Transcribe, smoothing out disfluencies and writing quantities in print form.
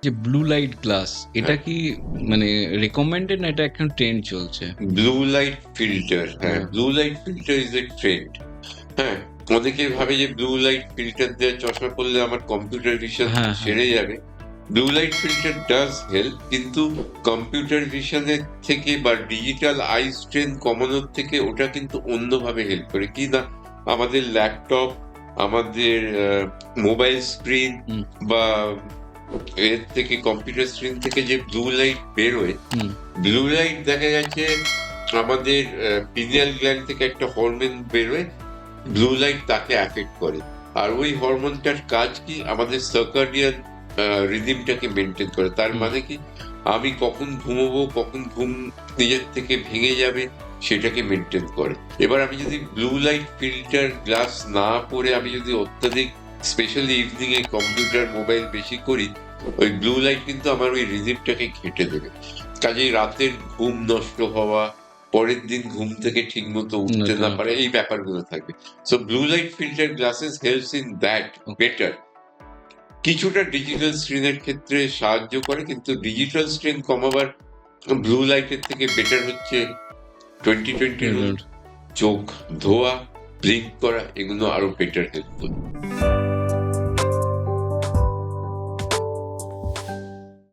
যে blue light glass, এটা কি মানে রেকমেন্ডেড না এটা এখন ট্রেন্ড চলছে? ব্লু লাইট ফিল্টার, হ্যাঁ, blue light filter is a trend. হ্যাঁ, অনেকে ভাবে যে ব্লু লাইট ফিল্টার দেওয়া চশমা পড়লে আমার কম্পিউটার ভিশন সেরে যাবে। Blue light filter does help, কিন্তু কম্পিউটার ভিশনের থেকে বা ডিজিটাল আই স্ট্রেন কমানোর থেকে ওটা কিন্তু অন্যভাবে হেল্প করে। কি না, আমাদের ল্যাপটপ, আমাদের মোবাইল স্ক্রিন বা এর থেকে কম্পিউটার স্ক্রিন থেকে যে ব্লু লাইট বেরোয়, ব্লু লাইট দেখা গেছে আমাদের পিনিয়াল গ্ল্যান্ড থেকে একটা হরমোন বেরোয়, ব্লু লাইট তাকে অ্যাফেক্ট করে। আর ওই হরমোনটার কাজ কি, আমাদের সার্কাডিয়ান রিদিমটাকে মেনটেন করে। তার মানে কি, আমি কখন ঘুমোবো, কখন ঘুম নিজের থেকে ভেঙে যাবে, সেটাকে মেনটেন করে। এবার আমি যদি ব্লু লাইট ফিল্টার গ্লাস না পরে আমি যদি অত্যাধিক specially evening a computer mobile বেশি করি, ওই ব্লু লাইট কিন্তু আমার ওই রিদিমটাকে ঘেঁটে দেবে। কাজেই রাতের ঘুম নষ্ট হওয়া, পরের দিন ঘুম থেকে ঠিক মতো উঠতে না পারে, এই ব্যাপারগুলো থাকবে। So blue light filter glasses helps in that better. কিছুটা ডিজিটাল স্ক্রিনের ক্ষেত্রে সাহায্য করে, কিন্তু ডিজিটাল স্ক্রিন কমাবার ব্লু লাইটের থেকে বেটার হচ্ছে 20/20 রুল, চোখ ধোয়া, ব্লিঙ্ক করা, এগুলো আরো বেটার হেল্প করবে।